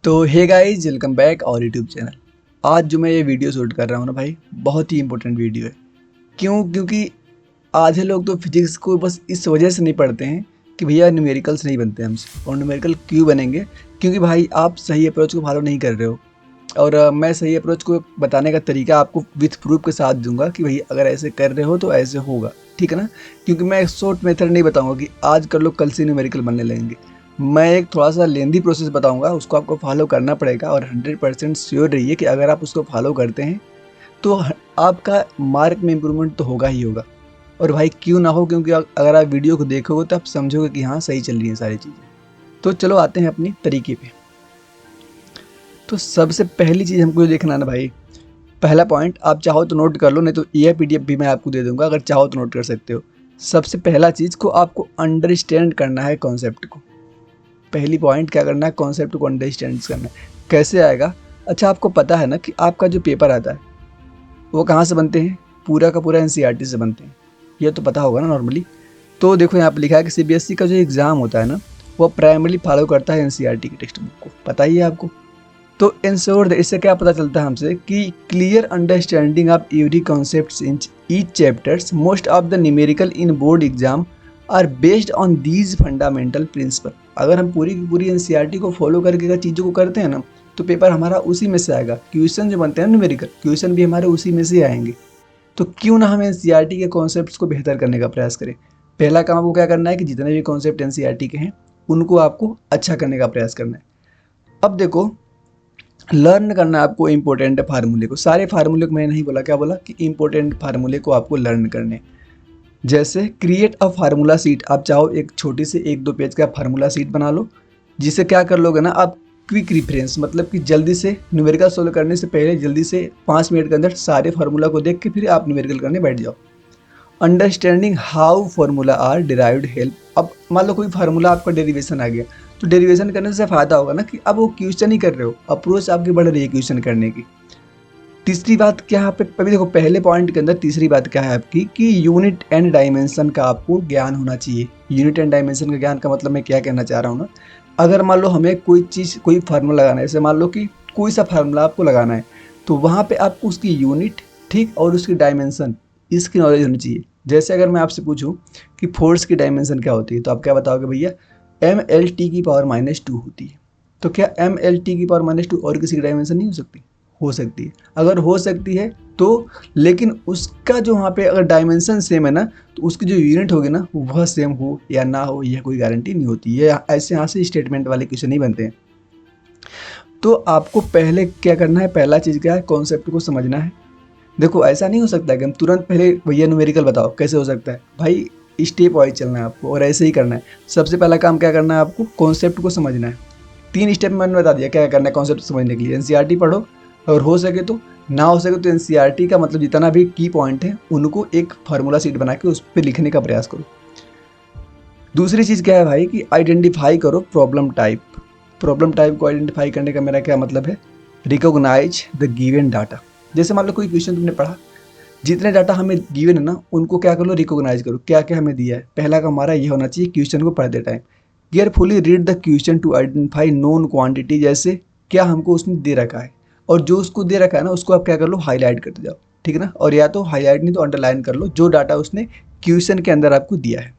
तो hey guys, welcome back और YouTube channel. आज जो मैं ये वीडियो शूट कर रहा हूँ ना भाई, बहुत ही इंपॉर्टेंट वीडियो है। क्योंकि आधे लोग तो फिजिक्स को बस इस वजह से नहीं पढ़ते हैं कि भैया न्यूमेरिकल्स नहीं बनते हमसे। और न्यूमेरिकल क्यों बनेंगे? क्योंकि भाई आप सही अप्रोच को फॉलो नहीं कर रहे हो। और मैं सही अप्रोच को बताने का तरीका आपको विथ प्रूफ के साथ दूंगा कि भाई अगर ऐसे कर रहे हो तो ऐसे होगा, ठीक है ना। क्योंकि मैं शॉर्ट मेथड नहीं बताऊंगा कि आज कर लो कल से न्यूमेरिकल बनने लगेंगे। मैं एक थोड़ा सा लेंदी प्रोसेस बताऊंगा, उसको आपको फॉलो करना पड़ेगा। और 100% श्योर रहिए कि अगर आप उसको फॉलो करते हैं तो आपका मार्क में इम्प्रूवमेंट तो होगा ही होगा। और भाई क्यों ना हो, क्योंकि अगर आप वीडियो को देखोगे तो आप समझोगे कि हाँ सही चल रही है सारी चीज़ें। तो चलो आते हैं अपनी तरीके पे। तो सबसे पहली चीज़ हमको देखना है ना भाई, पहला पॉइंट आप चाहो तो नोट कर लो, नहीं तो ये पीडीएफ भी मैं आपको दे दूंगा, अगर चाहो तो नोट कर सकते हो। सबसे पहला चीज़ को आपको अंडरस्टैंड करना है कॉन्सेप्ट को। पहली पॉइंट क्या करना है, कॉन्सेप्ट को अंडरस्टैंड करना है। कैसे आएगा? अच्छा, आपको पता है ना कि आपका जो पेपर आता है वो कहाँ से बनते हैं? पूरा का पूरा एनसीईआरटी से बनते हैं। ये तो पता होगा ना नॉर्मली। तो देखो यहाँ पर लिखा है कि सीबीएसई का जो एग्ज़ाम होता है ना, वो प्राइमरली फॉलो करता है एनसीईआरटी की टेक्स्ट बुक को। पता ही है आपको। तो इंश्योर इससे क्या पता चलता है हमसे कि clear understanding of every concepts in each chapters, most of the numerical in board exam are based on these fundamental principle. अगर हम पूरी की पूरी एनसीईआरटी को फॉलो करके अगर चीज़ों को करते हैं ना, तो पेपर हमारा उसी में से आएगा। क्वेश्चन जो बनते हैं न्यूमेरिकल क्वेश्चन भी हमारे उसी में से आएंगे। तो क्यों ना हम एनसीईआरटी के कॉन्सेप्ट्स को बेहतर करने का प्रयास करें। पहला काम आपको क्या करना है कि जितने भी कॉन्सेप्ट एनसीईआरटी के हैं उनको आपको अच्छा करने का प्रयास करना है। अब देखो, लर्न करना है आपको इंपॉर्टेंट फार्मूले को। सारे फार्मूले को मैंने नहीं बोला, क्या बोला कि इंपॉर्टेंट फार्मूले को आपको लर्न करने। जैसे क्रिएट अ फार्मूला सीट, आप चाहो एक छोटी से 1-2 पेज का फार्मूला सीट बना लो, जिसे क्या कर लोगे ना आप, क्विक रेफरेंस, मतलब कि जल्दी से न्यूमेरिकल सोल्व करने से पहले जल्दी से 5 मिनट के अंदर सारे फार्मूला को देख के फिर आप न्यूमेरिकल करने बैठ जाओ। Understanding how formula are derived help. अब मान लो कोई फार्मूला आपका डेरिवेशन आ गया, तो डेरिवेशन करने से फ़ायदा होगा ना कि अब वो क्वेश्चन ही कर रहे हो, अप्रोच आपकी बढ़ रही है क्वेश्चन करने की। तीसरी बात क्या है यहाँ पे, अभी देखो पहले पॉइंट के अंदर तीसरी बात क्या है आपकी कि यूनिट एंड डायमेंशन का आपको ज्ञान होना चाहिए। यूनिट एंड डायमेंशन का ज्ञान का मतलब मैं क्या कहना चाह रहा हूँ ना, अगर मान लो हमें कोई चीज़ कोई फार्मूला लगाना है, जैसे मान लो कि कोई सा फार्मूला आपको लगाना है, तो वहाँ पे आपको उसकी यूनिट, ठीक, और उसकी डायमेंशन, इसकी नॉलेज होनी चाहिए। जैसे अगर मैं आपसे पूछूं कि फोर्स की डायमेंशन क्या होती है, तो आप क्या बताओगे? भैया mlt की पावर -2 होती है। तो क्या mlt की पावर -2 और किसी की डायमेंशन नहीं हो सकती? हो सकती है। अगर हो सकती है तो, लेकिन उसका जो वहाँ पे अगर डायमेंशन सेम है ना, तो उसकी जो यूनिट होगी ना वह सेम हो या ना हो, यह कोई गारंटी नहीं होती है। ऐसे यहाँ से स्टेटमेंट वाले क्वेश्चन नहीं बनते हैं। तो आपको पहले क्या करना है, पहला चीज़ क्या है, कॉन्सेप्ट को समझना है। देखो ऐसा नहीं हो सकता कि हम तुरंत पहले भैया न्यूमेरिकल बताओ, कैसे हो सकता है भाई? स्टेप वाइज चलना है आपको और ऐसे ही करना है। सबसे पहला काम क्या करना है आपको, कॉन्सेप्ट को समझना है। 3 स्टेप मैंने बता दिया क्या करना है कॉन्सेप्ट समझने के लिए। एनसीईआरटी पढ़ो, और हो सके तो, ना हो सके तो एनसीईआरटी का मतलब जितना भी की पॉइंट है उनको एक फार्मूला सीट बना के उस पर लिखने का प्रयास करो। दूसरी चीज़ क्या है भाई कि आइडेंटिफाई करो प्रॉब्लम टाइप। प्रॉब्लम टाइप को आइडेंटिफाई करने का मेरा क्या मतलब है, रिकॉग्नाइज द गिवन डाटा। जैसे मान लो कोई क्वेश्चन तुमने पढ़ा, जितने डाटा हमें गिवन है ना उनको क्या कर लो, रिकॉग्नाइज करो, क्या क्या हमें दिया है। पहला का हमारा ये होना चाहिए क्वेश्चन को पढ़ते time carefully read the question to identify known quantity. जैसे क्या हमको उसने दे रखा है, और जो उसको दे रखा है ना उसको आप क्या कर लो, हाईलाइट करते जाओ, ठीक है ना। और या तो हाईलाइट नहीं तो अंडरलाइन कर लो जो डाटा उसने क्वेश्चन के अंदर आपको दिया है।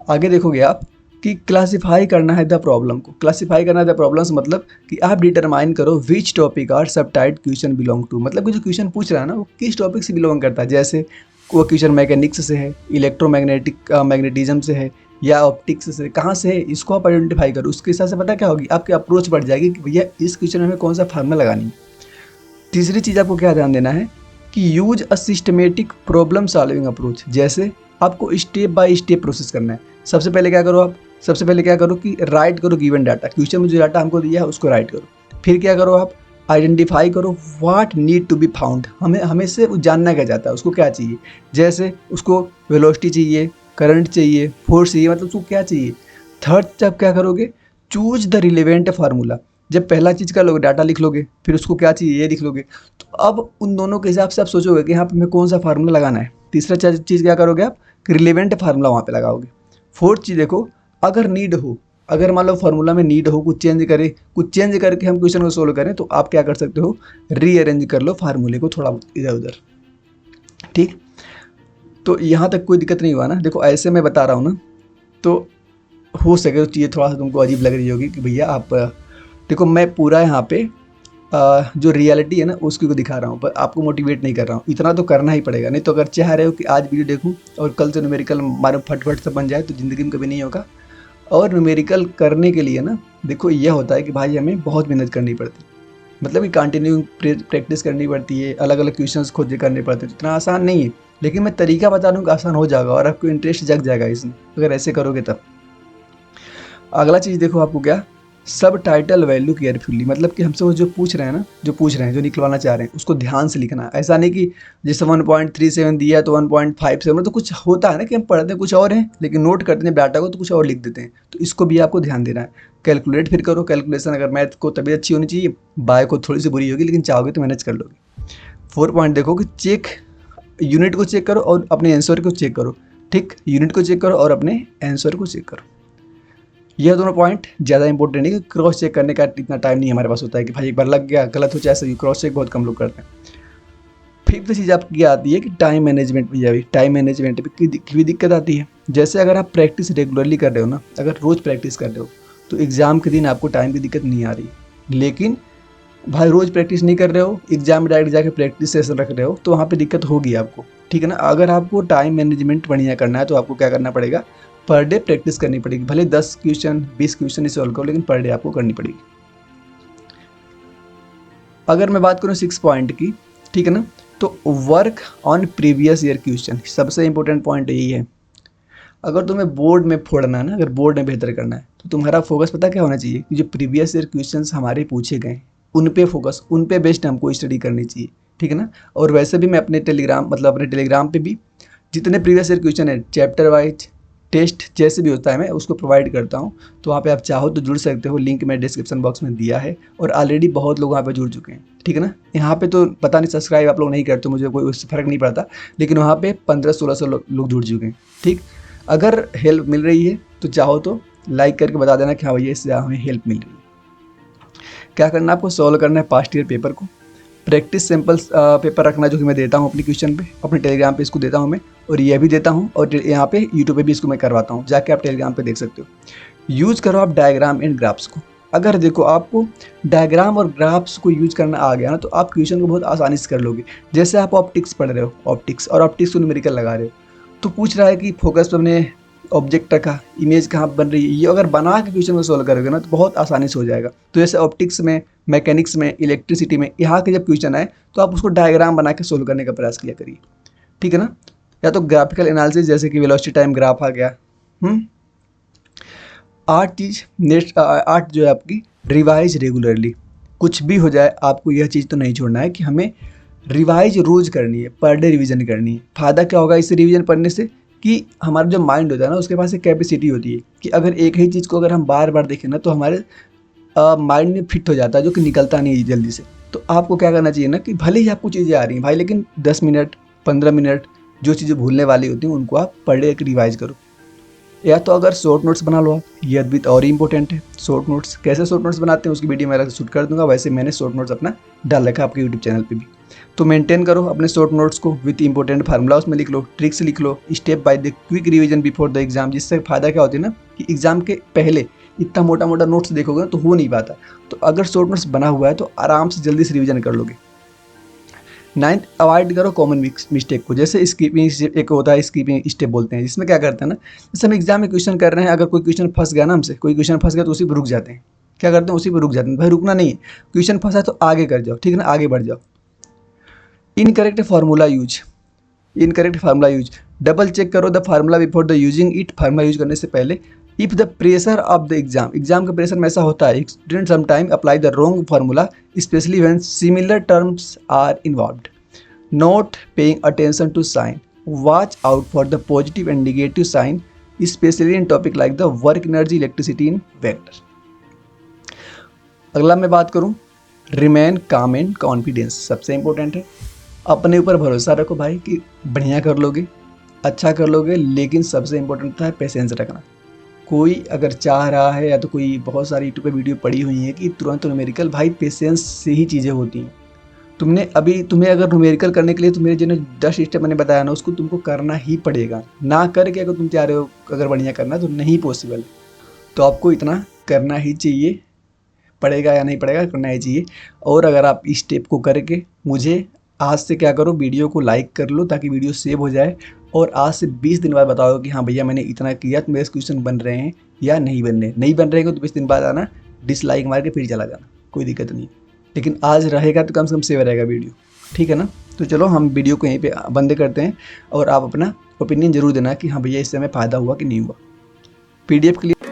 आगे देखोगे आप कि क्लासिफाई करना है द प्रॉब्लम को। क्लासिफाई करना है द प्रॉब्लम्स मतलब कि आप डिटरमाइन करो विच टॉपिक आर सब टाइप क्वेश्चन बिलोंग टू। मतलब कि जो क्वेश्चन पूछ रहा है ना वो किस टॉपिक से बिलोंग करता है। जैसे वो क्वेश्चन मैकेनिक्स से है, इलेक्ट्रोमैग्नेटिक मैग्नेटिज्म से है, या ऑप्टिक्स से, कहाँ से है, इसको आप आइडेंटिफाई करो। उसके हिसाब से पता क्या होगी, आपकी अप्रोच बढ़ जाएगी कि भैया इस क्वेश्चन में हमें कौन सा फार्मूला लगानी है। तीसरी चीज़ आपको क्या ध्यान देना है कि use a systematic problem solving approach. जैसे आपको स्टेप बाय स्टेप प्रोसेस करना है। सबसे पहले क्या करो आप, सबसे पहले क्या करो कि राइट करो गिवन डाटा, क्वेश्चन में जो डाटा हमको दिया है उसको राइट करो। फिर क्या करो आप, आइडेंटिफाई करो what need to be found. हमें से जानना क्या चाहता है, उसको क्या चाहिए। जैसे उसको वेलोसिटी चाहिए, करंट चाहिए, फोर्स चाहिए, मतलब उसको क्या चाहिए। थर्ड स्टेप क्या करोगे, चूज द रिलेवेंट फार्मूला। जब पहला चीज़ का लोगे डाटा लिख लोगे, फिर उसको क्या चाहिए ये लिख लोगे, तो अब उन दोनों के हिसाब से आप सोचोगे कि यहाँ पे हमें कौन सा फार्मूला लगाना है। तीसरा चीज़ क्या करोगे आप, रिलेवेंट फार्मूला वहाँ पे लगाओगे। फोर्थ चीज़ देखो, अगर नीड हो अगर मान लो फार्मूला में नीड हो कुछ चेंज करके हम क्वेश्चन को सोल्व करें, तो आप क्या कर सकते हो, रीअरेंज कर लो फार्मूले को थोड़ा इधर उधर। ठीक, तो यहाँ तक कोई दिक्कत नहीं हुआ ना। देखो ऐसे मैं बता रहा हूँ ना, तो हो सके तो चीज़ें थोड़ा सा तुमको अजीब लग रही होगी कि भैया आप देखो मैं पूरा यहाँ पे जो रियलिटी है ना उसकी को दिखा रहा हूँ, पर आपको मोटिवेट नहीं कर रहा हूँ। इतना तो करना ही पड़ेगा, नहीं तो अगर चाह रहे हो कि आज वीडियो देखूँ और कल से न्यूमेरिकल मारो फटफट से बन जाए, तो ज़िंदगी में कभी नहीं होगा। और न्यूमेरिकल करने के लिए ना देखो यह होता है कि भाई हमें बहुत मेहनत करनी पड़ती है, मतलब कि कंटिन्यू प्रैक्टिस करनी पड़ती है, अलग अलग क्वेश्चंस खुद करने पड़ते हैं, इतना आसान नहीं है। लेकिन मैं तरीका बता दूँ कि आसान हो जाएगा और आपको इंटरेस्ट जग जाएगा इसमें, अगर ऐसे करोगे तब। अगला चीज़ देखो आपको क्या, सब टाइटल वैल्यू केयरफुली, मतलब कि हमसे वो जो पूछ रहे हैं ना, जो निकलवाना चाह रहे हैं उसको ध्यान से लिखना है। ऐसा नहीं कि जैसे 1.37 दिया है तो 1.57, मतलब कुछ होता है ना कि हम पढ़ते हैं कुछ और हैं लेकिन नोट करते हैं डाटा को तो कुछ और लिख देते हैं, तो इसको भी आपको ध्यान देना है। कैलकुलेट फिर करो, कैलकुलेशन अगर मैथ को तभी अच्छी होनी चाहिए, बाय को थोड़ी सी बुरी होगी, लेकिन चाहोगे तो मैनेज कर लोगे। 4 पॉइंट देखो कि चेक, यूनिट को चेक करो और अपने आंसर को चेक करो। ठीक, यूनिट को चेक करो और अपने आंसर को चेक करो। यह दोनों पॉइंट ज़्यादा इंपॉर्टेंट है कि क्रॉस चेक करने का इतना टाइम नहीं हमारे पास होता है कि भाई एक बार लग गया गलत हो चाहे सही, क्रॉस चेक बहुत कम लोग करते हैं। फिफ्थ चीज़ आपकी आती है कि टाइम मैनेजमेंट। भैया भी टाइम मैनेजमेंट की भी दिक्कत आती है। जैसे अगर आप प्रैक्टिस रेगुलरली कर रहे हो ना, अगर रोज़ प्रैक्टिस कर रहे हो तो एग्ज़ाम के दिन आपको टाइम की दिक्कत नहीं आ रही। लेकिन भाई रोज़ प्रैक्टिस नहीं कर रहे हो, एग्जाम में डायरेक्ट जाके प्रैक्टिस सेशन रख रहे हो, तो वहाँ पे दिक्कत होगी आपको। ठीक है ना, अगर आपको टाइम मैनेजमेंट बढ़िया करना है तो आपको क्या करना पड़ेगा, पर डे प्रैक्टिस करनी पड़ेगी। भले 10 क्वेश्चन 20 क्वेश्चन ही सॉल्व करो, लेकिन पर डे आपको करनी पड़ेगी। अगर मैं बात करूँ 6 पॉइंट की, ठीक है ना, तो work on previous year question, सबसे इंपॉर्टेंट पॉइंट यही है। अगर तुम्हें बोर्ड में फोड़ना है ना, अगर बोर्ड में बेहतर करना है, तो तुम्हारा फोकस पता क्या होना चाहिए कि जो प्रीवियस ईयर क्वेश्चंस हमारे पूछे गए उन पे फोकस, उन पे बेस्ड हमको स्टडी करनी चाहिए। ठीक है ना, और वैसे भी मैं अपने टेलीग्राम पे भी जितने प्रीवियस ईयर क्वेश्चन है चैप्टर वाइज टेस्ट जैसे भी होता है मैं उसको प्रोवाइड करता हूँ। तो वहाँ पे आप चाहो तो जुड़ सकते हो, लिंक मैं डिस्क्रिप्शन बॉक्स में दिया है और ऑलरेडी बहुत लोग वहाँ पे जुड़ चुके हैं। ठीक है ना, यहाँ पे तो पता नहीं सब्सक्राइब आप लोग नहीं करते, मुझे कोई उससे फ़र्क नहीं पड़ता, लेकिन वहाँ पे 1500-1600 लोग जुड़ चुके हैं। ठीक, अगर हेल्प मिल रही है तो चाहो तो लाइक करके बता देना कि हाँ भैया इससे हमें हेल्प मिल रही है। क्या करना है आपको, सॉल्व करना है पास्ट ईयर पेपर को, प्रैक्टिस सैम्पल्स पेपर रखना जो कि मैं देता हूँ अपनी क्वेश्चन पे, अपने टेलीग्राम पे इसको देता हूँ मैं, और यह भी देता हूँ और यहाँ पे यूट्यूब पे भी इसको मैं करवाता हूँ, जाके आप टेलीग्राम पे देख सकते हो। यूज़ करो आप डायग्राम एंड ग्राफ्स को। अगर देखो आपको डायग्राम और ग्राफ्स को यूज करना आ गया ना, तो आप क्वेश्चन को बहुत आसानी से कर लोगे। जैसे आप ऑप्टिक्स पढ़ रहे हो, ऑप्टिक्स को न्यूमेरिकल लगा रहे हो, तो पूछ रहा है कि फोकस पे अपने ऑब्जेक्ट का इमेज कहाँ बन रही है, ये अगर बना के क्वेश्चन को सोल्व करोगे ना तो बहुत आसानी से हो जाएगा। तो जैसे ऑप्टिक्स में, मैकेनिक्स में, इलेक्ट्रिसिटी में यहाँ के जब क्वेश्चन आए तो आप उसको डायग्राम बना के सोल्व करने का प्रयास किया करिए। ठीक है ना, या तो ग्राफिकल एनालिसिस जैसे कि वेलोसिटी टाइम ग्राफ आ गया। 8 चीज़ नेक्स्ट 8 जो है आपकी, रिवाइज रेगुलरली। कुछ भी हो जाए आपको यह चीज़ तो नहीं छोड़ना है कि हमें रिवाइज रोज़ करनी है, पर डे रिवीजन करनी है। फ़ायदा क्या होगा इससे रिवीजन पढ़ने से कि हमारा जो माइंड होता है ना उसके पास एक कैपेसिटी होती है कि अगर एक ही चीज़ को अगर हम बार बार देखें ना तो हमारे माइंड में फिट हो जाता है, जो कि निकलता नहीं है जल्दी से। तो आपको क्या करना चाहिए ना कि भले ही आपको चीज़ें आ रही हैं भाई, लेकिन 10 मिनट 15 मिनट जो चीज़ें भूलने वाली होती हैं उनको आप पर डे रिवाइज करो। या तो अगर शॉर्ट नोट्स बना लो आप, ये अद्वित और ही इंपॉर्टेंट है। शॉर्ट नोट्स कैसे शॉर्ट नोट्स बनाते हैं उसकी वीडियो मैं शूट कर दूंगा, वैसे मैंने शॉर्ट नोट्स अपना डाल रखा है आपके यूट्यूब चैनल पे भी। तो मेंटेन करो अपने शॉर्ट नोट्स को विथ इंपॉर्टेंट फार्मूला उसमें लिख लो, ट्रिक्स लिख लो, step by the quick revision before the exam. जिससे फ़ायदा क्या होता है ना कि एग्जाम के पहले इतना मोटा मोटा नोट्स देखोगे ना तो हो नहीं पाता। तो अगर शॉर्ट नोट्स बना हुआ है तो आराम से जल्दी से रिवीजन कर लोगे। 9th, अवॉइड करो कॉमन मिस्टेक को। जैसे स्कीपिंग एक होता है, स्कीपिंग स्टेप बोलते हैं, जिसमें क्या करते हैं ना, जैसे हम एग्जाम में क्वेश्चन कर रहे हैं, अगर कोई क्वेश्चन फंस गया ना हमसे, कोई क्वेश्चन फंस गया तो उसी पर रुक जाते हैं। क्या करते हैं, उसी पर रुक जाते हैं। भाई रुकना नहीं है, क्वेश्चन फंसा है तो आगे कर जाओ। ठीक है ना, आगे बढ़ जाओ। Incorrect formula use, double check करो the formula before the using it. Formula use करने से पहले if the pressure of the exam का प्रेशर में ऐसा होता है, student sometime apply the wrong formula specially when similar terms are involved. Not paying attention to sign. Watch out for the positive and negative sign, especially in topic like the work energy, electricity in vector. अगला मैं बात करूं, remain काम and confidence. सबसे important है, अपने ऊपर भरोसा रखो भाई कि बढ़िया कर लोगे, अच्छा कर लोगे, लेकिन सबसे इंपॉर्टेंट होता है पेशेंस रखना। कोई अगर चाह रहा है या तो कोई बहुत सारी यूट्यूब पे वीडियो पड़ी हुई है कि तुरंत न्यूमेरिकल, भाई पेशेंस से ही चीज़ें होती हैं। तुम्हें अगर न्यूमेरिकल करने के लिए तुम्हें जो 10 स्टेप मैंने बताया ना, उसको तुमको करना ही पड़ेगा। ना करके अगर तुम चाह रहे हो अगर बढ़िया करना तो नहीं पॉसिबल। तो आपको इतना करना ही चाहिए, पड़ेगा या नहीं पड़ेगा, करना ही चाहिए। और अगर आप इस स्टेप को करके मुझे आज से क्या करो, वीडियो को लाइक कर लो ताकि वीडियो सेव हो जाए। और आज से 20 दिन बाद बताओ कि हाँ भैया मैंने इतना किया तो मेरे क्वेश्चन बन रहे हैं या नहीं बन रहे। नहीं बन रहे तो 20 दिन बाद आना, डिसलाइक मार के फिर चला जाना, कोई दिक्कत नहीं। लेकिन आज रहेगा तो कम से कम सेव रहेगा वीडियो, ठीक है ना। तो चलो हम वीडियो को यहीं पे बंद करते हैं और आप अपना ओपिनियन ज़रूर देना कि हाँ भैया इससे हमें फ़ायदा हुआ कि नहीं हुआ। PDF के लिए